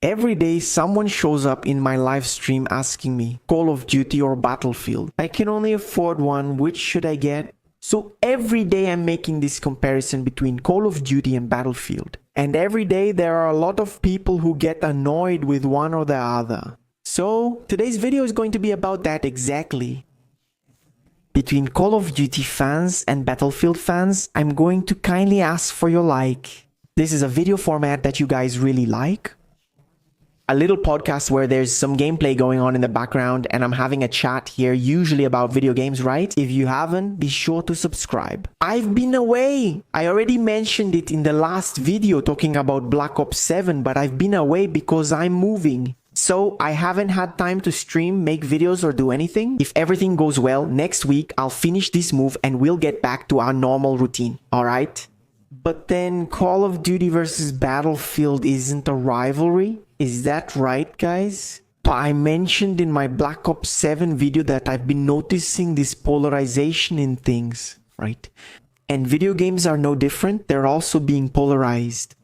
Every day someone shows up in my live stream asking me, Call of Duty or Battlefield? I can only afford one, which should I get? So every day I'm making this comparison between Call of Duty and Battlefield. And every day there are a lot of people who get annoyed with one or the other. So today's video is going to be about that exactly. Between Call of Duty fans and Battlefield fans, I'm going to kindly ask for your like. This is a video format that you guys really like. A little podcast where there's some gameplay going on in the background and I'm having a chat here, usually about video games, right? If you haven't, be sure to subscribe. I've been away. I already mentioned it in the last video talking about Black Ops 7, but I've been away because I'm moving. So I haven't had time to stream, make videos or do anything. If everything goes well, next week I'll finish this move and we'll get back to our normal routine, alright? But then Call of Duty versus Battlefield isn't a rivalry? Is that right, guys? I mentioned in my Black Ops 7 video that I've been noticing this polarization in things, right? And video games are no different, they're also being polarized.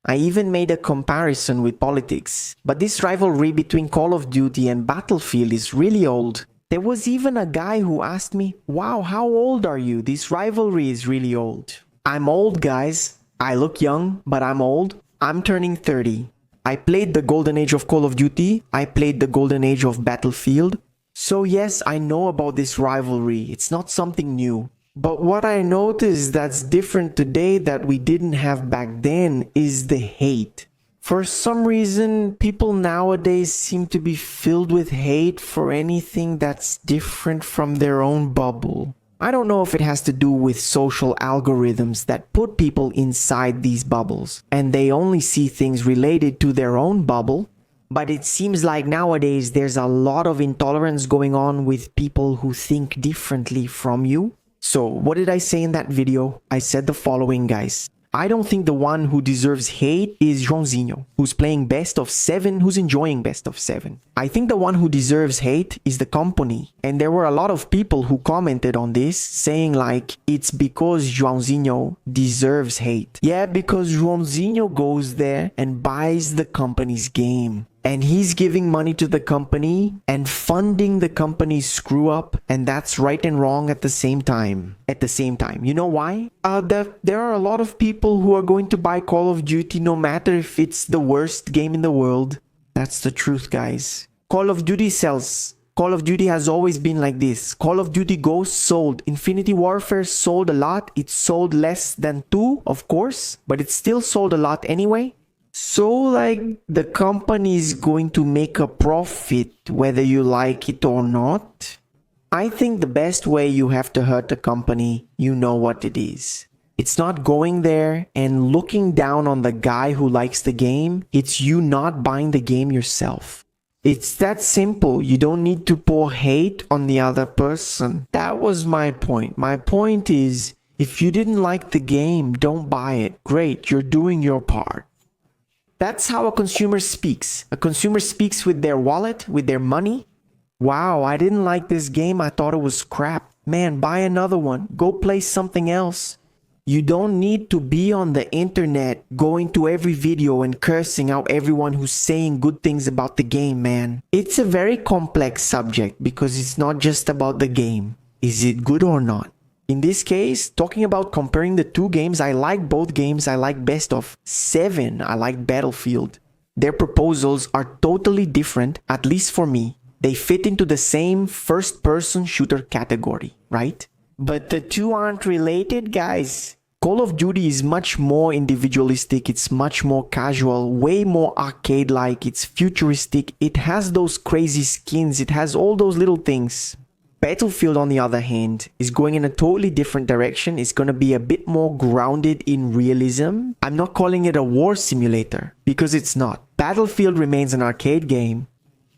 I even made a comparison with politics. But this rivalry between Call of Duty and Battlefield is really old. There was even a guy who asked me, wow, how old are you? This rivalry is really old. I'm old, guys. I look young, but I'm old. I'm turning 30. I played the golden age of Call of Duty. I played the golden age of Battlefield. So yes, I know about this rivalry. It's not something new. But what I noticed that's different today that we didn't have back then is the hate. For some reason, people nowadays seem to be filled with hate for anything that's different from their own bubble. I don't know if it has to do with social algorithms that put people inside these bubbles and they only see things related to their own bubble, but it seems like nowadays there's a lot of intolerance going on with people who think differently from you. So what did I say in that video? I said the following, guys. I don't think the one who deserves hate is Joãozinho, who's playing best of 7, who's enjoying best of 7. I think the one who deserves hate is the company. And there were a lot of people who commented on this saying like, it's because Joãozinho deserves hate. Yeah, because Joãozinho goes there and buys the company's game. And he's giving money to the company and funding the company's screw up, and that's right and wrong at the same time. You know why? There are a lot of people who are going to buy Call of Duty no matter if it's the worst game in the world. That's the truth, guys. Call of Duty sells. Call of Duty has always been like this. Call of Duty Ghosts sold. Infinity Warfare sold a lot. It sold less than 2, of course, but it still sold a lot anyway. So like the company is going to make a profit whether you like it or not. I think the best way you have to hurt a company, you know what it is. It's not going there and looking down on the guy who likes the game. It's you not buying the game yourself. It's that simple. You don't need to pour hate on the other person. That was my point. My point is, if you didn't like the game, don't buy it. Great, you're doing your part. That's how a consumer speaks. A consumer speaks with their wallet, with their money. Wow, I didn't like this game. I thought it was crap. Man, buy another one. Go play something else. You don't need to be on the internet going to every video and cursing out everyone who's saying good things about the game, man. It's a very complex subject because it's not just about the game. Is it good or not? In this case, talking about comparing the two games, I like both games. I like best of 7. I like Battlefield. Their proposals are totally different, at least for me. They fit into the same first-person shooter category, right? But the two aren't related, guys. Call of Duty is much more individualistic. It's much more casual, way more arcade-like. It's futuristic. It has those crazy skins. It has all those little things. Battlefield, on the other hand, is going in a totally different direction. It's going to be a bit more grounded in realism. I'm not calling it a war simulator, because it's not. Battlefield remains an arcade game,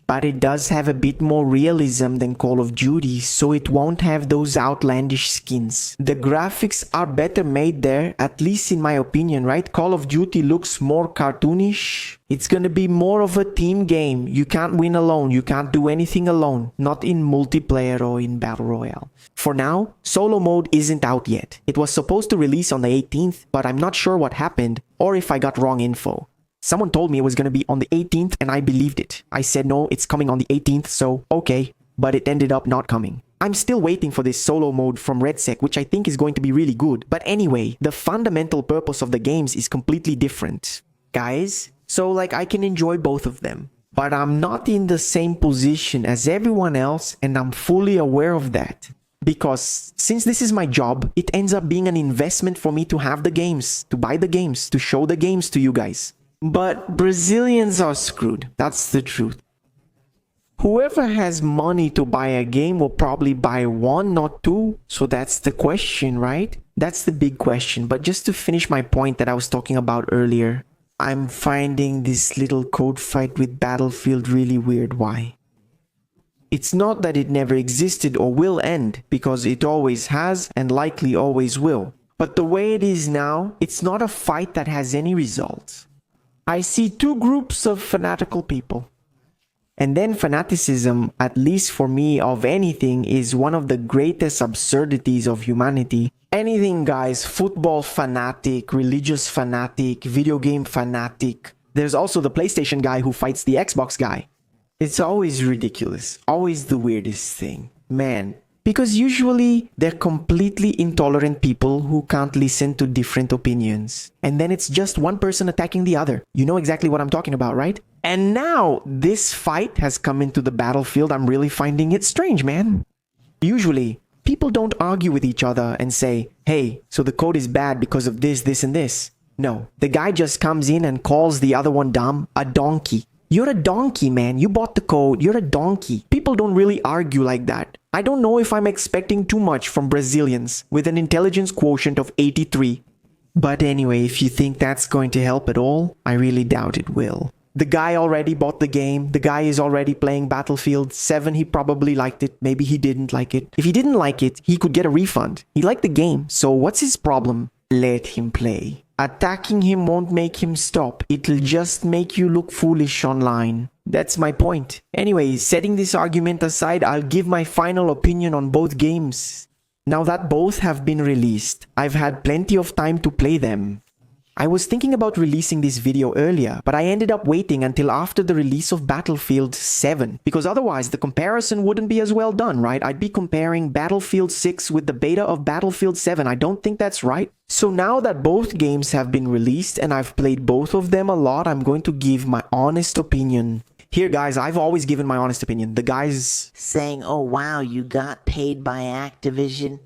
but it does have a bit more realism than Call of Duty, so it won't have those outlandish skins. The graphics are better made there, at least in my opinion, right? Call of Duty looks more cartoonish. It's gonna be more of a team game. You can't win alone, you can't do anything alone, not in multiplayer or in Battle Royale. For now, solo mode isn't out yet. It was supposed to release on the 18th, but I'm not sure what happened or if I got wrong info. Someone told me it was going to be on the 18th and I believed it. I said, no, it's coming on the 18th, so okay. But it ended up not coming. I'm still waiting for this solo mode from RedSec, which I think is going to be really good. But anyway, the fundamental purpose of the games is completely different, guys. So like I can enjoy both of them. But I'm not in the same position as everyone else, and I'm fully aware of that. Because since this is my job, it ends up being an investment for me to have the games, to buy the games, to show the games to you guys. But Brazilians are screwed. That's the truth. Whoever has money to buy a game will probably buy one, not two. So that's the question, right? That's the big question. But just to finish my point that I was talking about earlier, I'm finding this little code fight with Battlefield really weird. Why? It's not that it never existed or will end, because it always has and likely always will. But the way it is now, it's not a fight that has any results. I see two groups of fanatical people. And then fanaticism, at least for me, of anything, is one of the greatest absurdities of humanity. Anything, guys, football fanatic, religious fanatic, video game fanatic. There's also the PlayStation guy who fights the Xbox guy. It's always ridiculous, always the weirdest thing. Man, because usually they're completely intolerant people who can't listen to different opinions. And then it's just one person attacking the other. You know exactly what I'm talking about, right? And now this fight has come into the battlefield. I'm really finding it strange, man. Usually, people don't argue with each other and say, hey, so the code is bad because of this, this, and this. No, the guy just comes in and calls the other one dumb, a donkey. You're a donkey, man. You bought the code. You're a donkey. People don't really argue like that. I don't know if I'm expecting too much from Brazilians with an intelligence quotient of 83. But anyway, if you think that's going to help at all, I really doubt it will. The guy already bought the game. The guy is already playing Battlefield 7. He probably liked it. Maybe he didn't like it. If he didn't like it, he could get a refund. He liked the game. So what's his problem? Let him play. Attacking him won't make him stop. It'll just make you look foolish online. That's my point. Anyway, setting this argument aside, I'll give my final opinion on both games. Now that both have been released, I've had plenty of time to play them. I was thinking about releasing this video earlier, but I ended up waiting until after the release of Battlefield 7, because otherwise the comparison wouldn't be as well done, right? I'd be comparing Battlefield 6 with the beta of Battlefield 7. I don't think that's right. So now that both games have been released and I've played both of them a lot, I'm going to give my honest opinion. Here, guys, I've always given my honest opinion. The guys saying, oh wow, you got paid by Activision.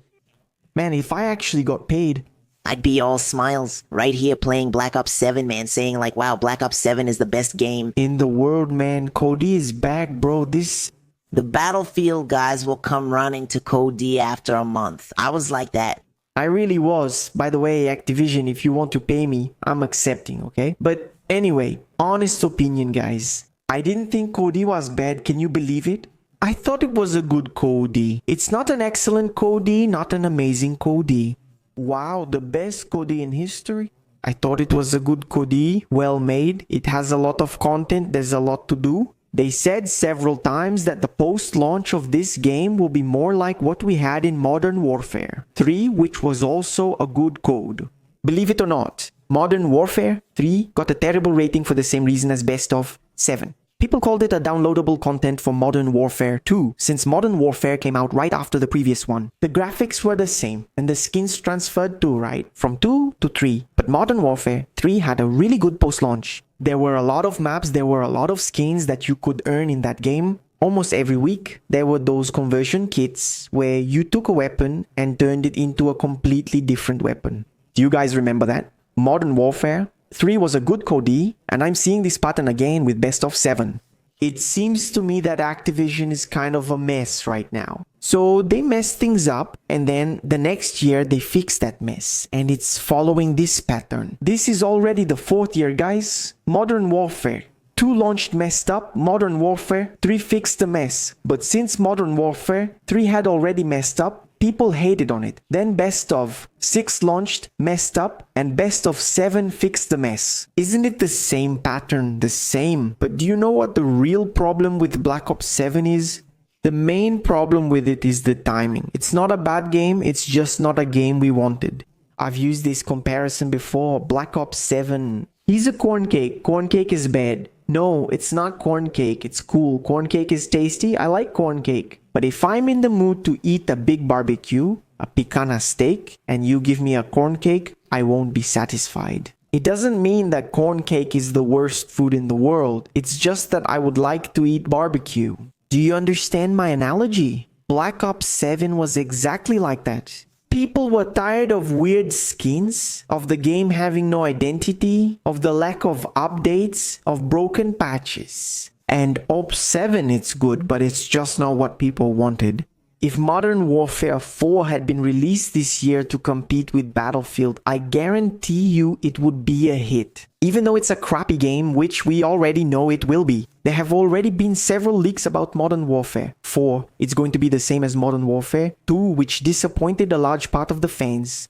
Man, if I actually got paid, I'd be all smiles right here playing Black Ops 7, man, saying like, wow, Black Ops 7 is the best game in the world, man. COD is back, bro. The Battlefield guys will come running to COD after a month. I was like that. I really was. By the way, Activision, if you want to pay me, I'm accepting, okay? But anyway, honest opinion, guys. I didn't think COD was bad. Can you believe it? I thought it was a good COD. It's not an excellent COD, not an amazing COD. Wow, the best COD in history? I thought it was a good COD, well made. It has a lot of content, there's a lot to do. They said several times that the post-launch of this game will be more like what we had in Modern Warfare 3, which was also a good code. Believe it or not, Modern Warfare 3 got a terrible rating for the same reason as Best of 7. People called it a downloadable content for Modern Warfare 2, since Modern Warfare came out right after the previous one. The graphics were the same, and the skins transferred too, right? From 2 to 3. But Modern Warfare 3 had a really good post-launch. There were a lot of maps, there were a lot of skins that you could earn in that game. Almost every week, there were those conversion kits where you took a weapon and turned it into a completely different weapon. Do you guys remember that? Modern Warfare 3 was a good COD, and I'm seeing this pattern again with Best of 7. It seems to me that Activision is kind of a mess right now. So they messed things up, and then the next year they fixed that mess, and it's following this pattern. This is already the 4th year, guys. Modern Warfare 2 launched messed up, Modern Warfare 3 fixed the mess. But since Modern Warfare 3 had already messed up, people hated on it. Then Best of 6 launched, messed up, and Best of 7 fixed the mess. Isn't it the same pattern? The same. But do you know what the real problem with Black Ops 7 is? The main problem with it is the timing. It's not a bad game, it's just not a game we wanted. I've used this comparison before. Black Ops 7 He's a corn cake. Corn cake is bad. No, it's not corn cake. It's cool. Corn cake is tasty. I like corn cake. But if I'm in the mood to eat a big barbecue, a picanha steak, and you give me a corn cake, I won't be satisfied. It doesn't mean that corn cake is the worst food in the world. It's just that I would like to eat barbecue. Do you understand my analogy? Black Ops 7 was exactly like that. People were tired of weird skins, of the game having no identity, of the lack of updates, of broken patches. And Ops 7 it's good, but it's just not what people wanted. If Modern Warfare 4 had been released this year to compete with Battlefield, I guarantee you it would be a hit. Even though it's a crappy game, which we already know it will be. There have already been several leaks about Modern Warfare. 4, it's going to be the same as Modern Warfare. 2, which disappointed a large part of the fans.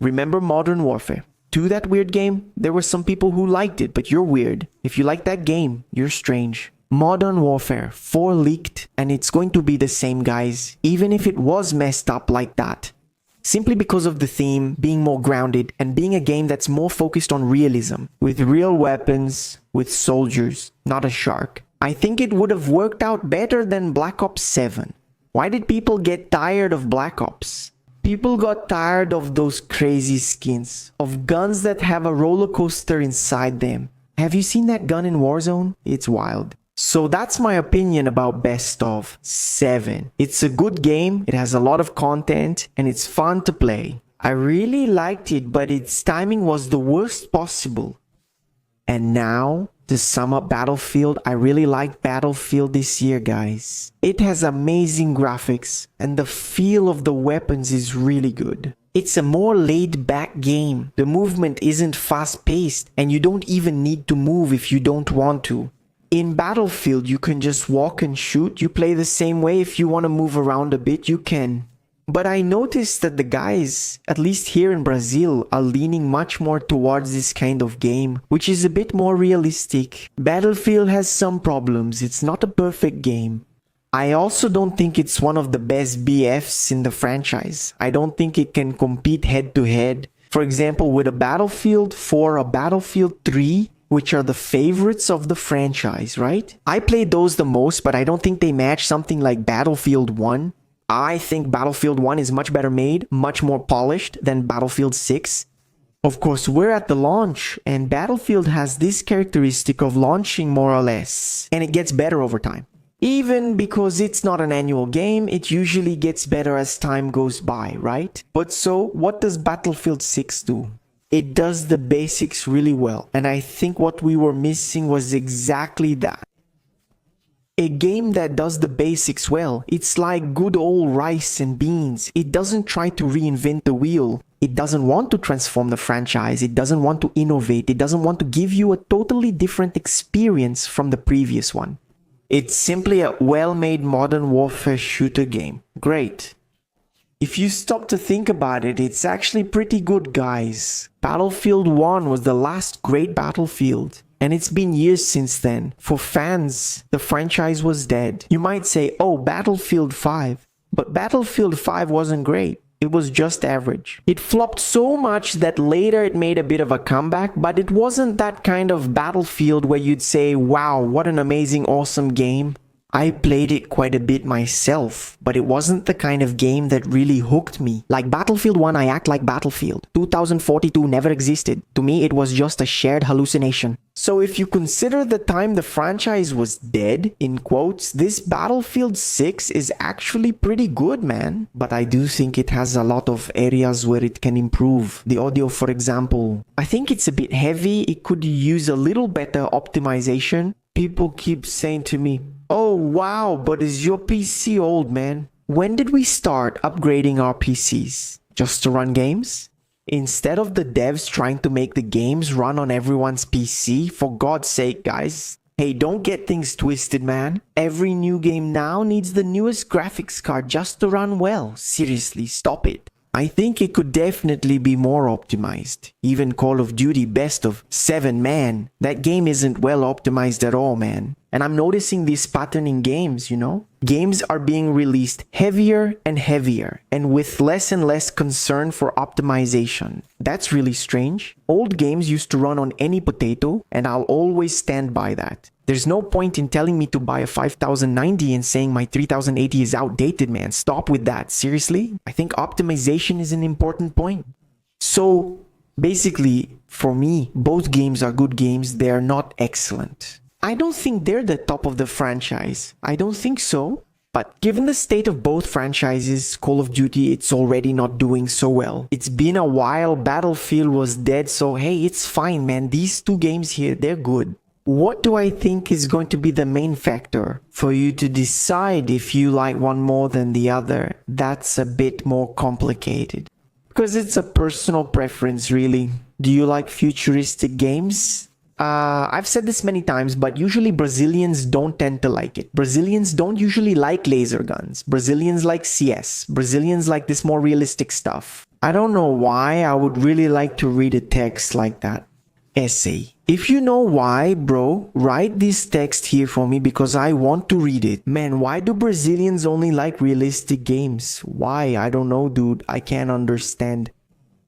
Remember Modern Warfare? 2, that weird game? There were some people who liked it, but you're weird. If you like that game, you're strange. Modern Warfare 4 leaked, and it's going to be the same, guys, even if it was messed up like that. Simply because of the theme being more grounded and being a game that's more focused on realism, with real weapons, with soldiers, not a shark. I think it would have worked out better than Black Ops 7. Why did people get tired of Black Ops? People got tired of those crazy skins, of guns that have a roller coaster inside them. Have you seen that gun in Warzone? It's wild. So that's my opinion about Best of 7. It's a good game, it has a lot of content, and it's fun to play. I really liked it, but its timing was the worst possible. And now, to sum up Battlefield, I really liked Battlefield this year, guys. It has amazing graphics, and the feel of the weapons is really good. It's a more laid-back game. The movement isn't fast-paced, and you don't even need to move if you don't want to. In Battlefield, you can just walk and shoot. You play the same way. If you want to move around a bit, you can. But I noticed that the guys, at least here in Brazil, are leaning much more towards this kind of game, which is a bit more realistic. Battlefield has some problems. It's not a perfect game. I also don't think it's one of the best BFs in the franchise. I don't think it can compete head to head. For example, with a Battlefield 4 or Battlefield 3, which are the favorites of the franchise, right? I played those the most, but I don't think they match something like Battlefield 1. I think Battlefield 1 is much better made, much more polished than Battlefield 6. Of course, we're at the launch, and Battlefield has this characteristic of launching more or less, and it gets better over time. Even because it's not an annual game, it usually gets better as time goes by, right? But so, what does Battlefield 6 do? It does the basics really well, and I think what we were missing was exactly that. A game that does the basics well, it's like good old rice and beans. It doesn't try to reinvent the wheel. It doesn't want to transform the franchise. It doesn't want to innovate. It doesn't want to give you a totally different experience from the previous one. It's simply a well-made Modern Warfare shooter game. Great. If you stop to think about it, it's actually pretty good, guys. Battlefield 1 was the last great Battlefield, and it's been years since then. For fans, the franchise was dead. You might say, oh, Battlefield 5. But Battlefield 5 wasn't great. It was just average. It flopped so much that later it made a bit of a comeback, but it wasn't that kind of Battlefield where you'd say, wow, what an amazing, awesome game. I played it quite a bit myself, but it wasn't the kind of game that really hooked me. Like Battlefield 1, I act like Battlefield. 2042 never existed. To me, it was just a shared hallucination. So if you consider the time the franchise was dead, in quotes, this Battlefield 6 is actually pretty good, man. But I do think it has a lot of areas where it can improve. The audio, for example. I think it's a bit heavy. It could use a little better optimization. People keep saying to me, oh wow, but is your PC old, man? When did we start upgrading our PCs? Just to run games? Instead of the devs trying to make the games run on everyone's PC, for God's sake, guys. Hey, don't get things twisted, man. Every new game now needs the newest graphics card just to run well. Seriously, stop it. I think it could definitely be more optimized. Even Call of Duty Best of 7, man, that game isn't well optimized at all, man. And I'm noticing this pattern in games, you know? Games are being released heavier and heavier, and with less and less concern for optimization. That's really strange. Old games used to run on any potato, and I'll always stand by that. There's no point in telling me to buy a 5090 and saying my 3080 is outdated, man. Stop with that. Seriously? I think optimization is an important point. So, basically, for me, both games are good games. They are not excellent. I don't think they're the top of the franchise. I don't think so. But given the state of both franchises, Call of Duty, it's already not doing so well. It's been a while, Battlefield was dead, so hey, it's fine, man. These two games here, they're good. What do I think is going to be the main factor for you to decide if you like one more than the other? That's a bit more complicated. Because it's a personal preference, really. Do you like futuristic games? I've said this many times, but usually Brazilians don't tend to like it. Brazilians don't usually like laser guns. Brazilians like CS. Brazilians like this more realistic stuff. I don't know why. I would really like to read a text like that. Essay. If you know why, bro, write this text here for me because I want to read it. Man, why do Brazilians only like realistic games? Why? I don't know, dude. I can't understand.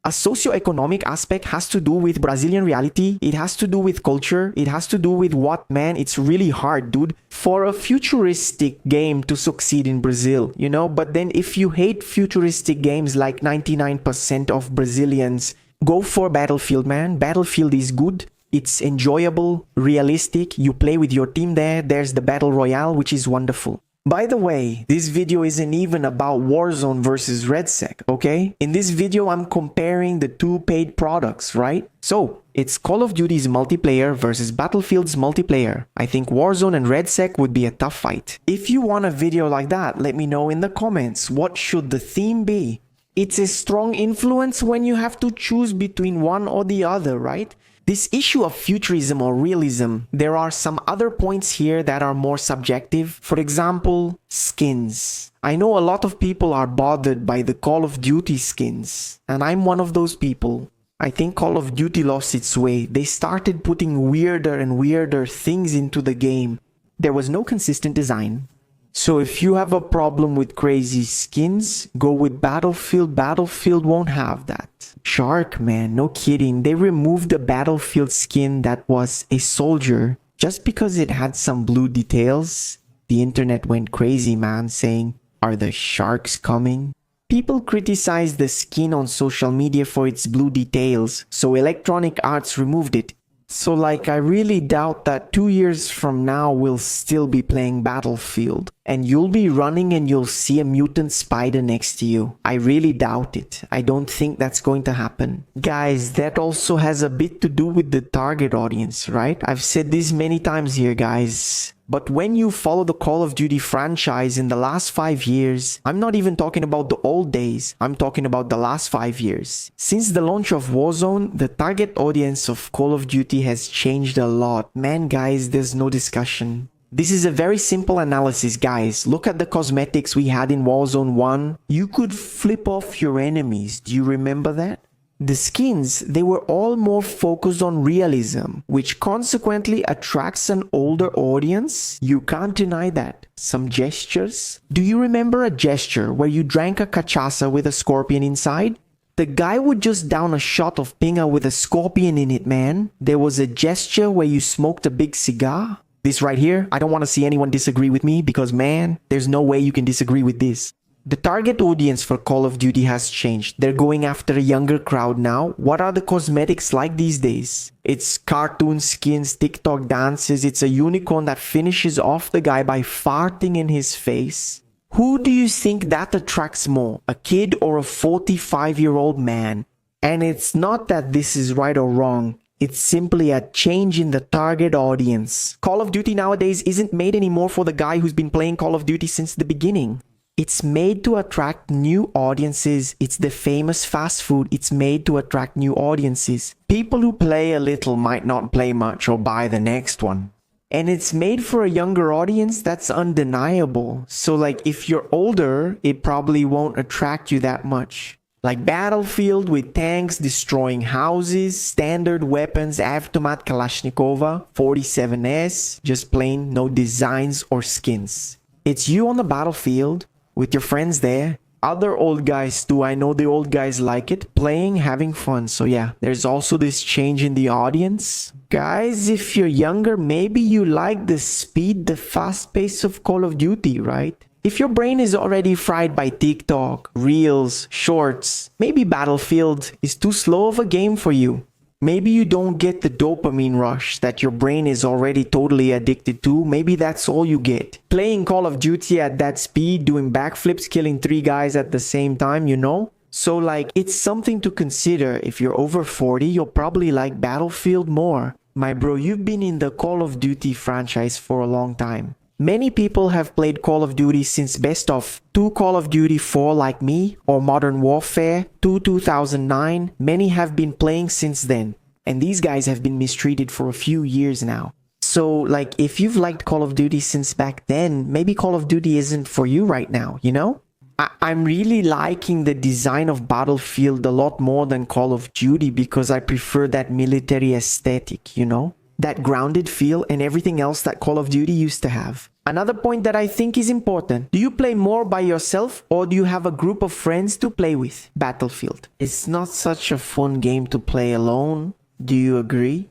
A socioeconomic aspect has to do with Brazilian reality. It has to do with culture. It has to do with what, man? It's really hard, dude, for a futuristic game to succeed in Brazil, you know? But then if you hate futuristic games like 99% of Brazilians, go for Battlefield, man. Battlefield is good. It's enjoyable, realistic. You play with your team there. There's the Battle Royale, which is wonderful. By the way, this video isn't even about Warzone versus RedSec, okay? In this video, I'm comparing the two paid products, right? So, it's Call of Duty's multiplayer versus Battlefield's multiplayer. I think Warzone and RedSec would be a tough fight. If you want a video like that, let me know in the comments. What should the theme be? It's a strong influence when you have to choose between one or the other, right? This issue of futurism or realism, there are some other points here that are more subjective. For example, skins. I know a lot of people are bothered by the Call of Duty skins, and I'm one of those people. I think Call of Duty lost its way. They started putting weirder and weirder things into the game. There was no consistent design. So if you have a problem with crazy skins, go with Battlefield. Battlefield won't have that. Shark, man, no kidding. They removed the Battlefield skin that was a soldier just because it had some blue details. The internet went crazy, man, saying, "Are the sharks coming?" People criticized the skin on social media for its blue details, so Electronic Arts removed it. So like, I really doubt that 2 years from now we'll still be playing Battlefield. And you'll be running and you'll see a mutant spider next to you. I really doubt it. I don't think that's going to happen. Guys, that also has a bit to do with the target audience, right? I've said this many times here, guys. But when you follow the Call of Duty franchise in the last 5 years, I'm not even talking about the old days, I'm talking about the last 5 years. Since the launch of Warzone, the target audience of Call of Duty has changed a lot. Man, guys, there's no discussion. This is a very simple analysis, guys. Look at the cosmetics we had in Warzone 1. You could flip off your enemies. Do you remember that? The skins, they were all more focused on realism, which consequently attracts an older audience. You can't deny that. Some gestures. Do you remember a gesture where you drank a cachaça with a scorpion inside? The guy would just down a shot of pinga with a scorpion in it, man. There was a gesture where you smoked a big cigar. This right here, I don't want to see anyone disagree with me because, man, there's no way you can disagree with this. The target audience for Call of Duty has changed. They're going after a younger crowd now. What are the cosmetics like these days? It's cartoon skins, TikTok dances. It's a unicorn that finishes off the guy by farting in his face. Who do you think that attracts more? A kid or a 45-year-old man? And it's not that this is right or wrong. It's simply a change in the target audience. Call of Duty nowadays isn't made anymore for the guy who's been playing Call of Duty since the beginning. It's made to attract new audiences. It's the famous fast food. It's made to attract new audiences. People who play a little might not play much or buy the next one. And it's made for a younger audience. That's undeniable. So like, if you're older, it probably won't attract you that much. Like Battlefield with tanks destroying houses, standard weapons, automat Kalashnikova, 47S, just plain no designs or skins. It's you on the battlefield with your friends there. Other old guys too, I know the old guys like it, playing, having fun. So yeah, there's also this change in the audience. Guys, if you're younger, maybe you like the speed, the fast pace of Call of Duty, right? If your brain is already fried by TikTok, Reels, Shorts, maybe Battlefield is too slow of a game for you. Maybe you don't get the dopamine rush that your brain is already totally addicted to. Maybe that's all you get. Playing Call of Duty at that speed, doing backflips, killing 3 guys at the same time, you know? So like, it's something to consider. If you're over 40, you'll probably like Battlefield more. My bro, you've been in the Call of Duty franchise for a long time. Many people have played Call of Duty since best of 2 Call of Duty 4 like me, or Modern Warfare 2 2009. Many have been playing since then, and these guys have been mistreated for a few years now. So like, if you've liked Call of Duty since back then, maybe Call of Duty isn't for you right now, you know? I'm really liking the design of Battlefield a lot more than Call of Duty because I prefer that military aesthetic, you know? That grounded feel and everything else that Call of Duty used to have. Another point that I think is important. Do you play more by yourself or do you have a group of friends to play with? Battlefield. It's not such a fun game to play alone. Do you agree?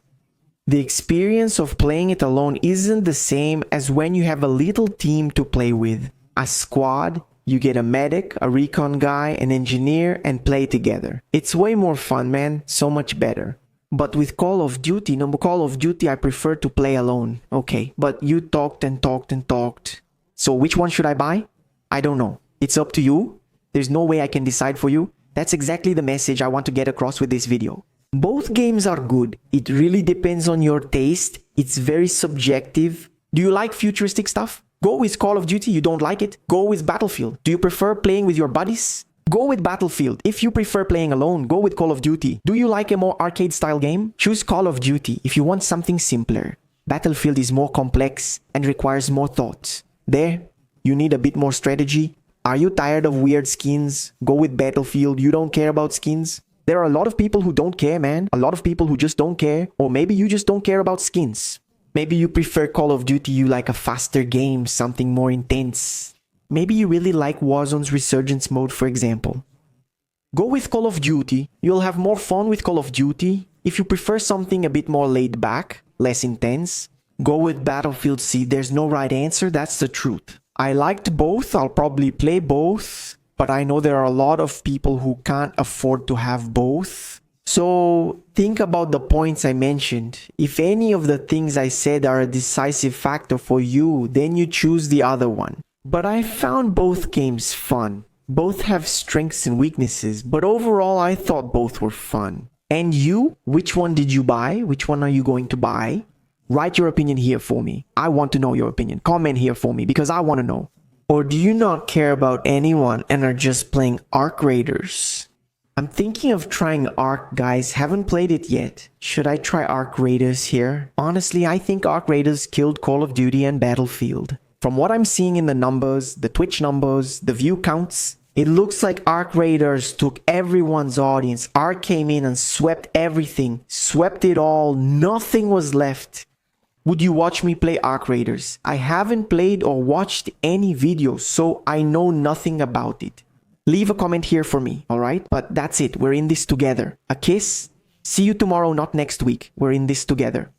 The experience of playing it alone isn't the same as when you have a little team to play with. A squad, you get a medic, a recon guy, an engineer, and play together. It's way more fun, man. So much better. But with Call of Duty, I prefer to play alone. Okay, but you talked and talked and talked. So which one should I buy? I don't know. It's up to you. There's no way I can decide for you. That's exactly the message I want to get across with this video. Both games are good. It really depends on your taste. It's very subjective. Do you like futuristic stuff? Go with Call of Duty. You don't like it? Go with Battlefield. Do you prefer playing with your buddies? Go with Battlefield. If you prefer playing alone, go with Call of Duty. Do you like a more arcade style game? Choose Call of Duty if you want something simpler. Battlefield is more complex and requires more thought. There, you need a bit more strategy. Are you tired of weird skins? Go with Battlefield. You don't care about skins? There are a lot of people who don't care, man. A lot of people who just don't care. Or maybe you just don't care about skins. Maybe you prefer Call of Duty, you like a faster game, something more intense. Maybe you really like Warzone's Resurgence mode, for example. Go with Call of Duty. You'll have more fun with Call of Duty. If you prefer something a bit more laid back, less intense, go with Battlefield. See, there's no right answer, that's the truth. I liked both, I'll probably play both, but I know there are a lot of people who can't afford to have both. So think about the points I mentioned. If any of the things I said are a decisive factor for you, then you choose the other one. But I found both games fun. Both have strengths and weaknesses, but overall I thought both were fun. And you? Which one did you buy? Which one are you going to buy? Write your opinion here for me. I want to know your opinion. Comment here for me because I want to know. Or do you not care about anyone and are just playing Arc Raiders? I'm thinking of trying Arc, guys. Haven't played it yet. Should I try Arc Raiders here? Honestly, I think Arc Raiders killed Call of Duty and Battlefield. From what I'm seeing in the numbers, the Twitch numbers, the view counts, it looks like Arc Raiders took everyone's audience. Arc came in and swept everything, swept it all, nothing was left. Would you watch me play Arc Raiders? I haven't played or watched any videos, so I know nothing about it. Leave a comment here for me, alright? But that's it, we're in this together. A kiss? See you tomorrow, not next week. We're in this together.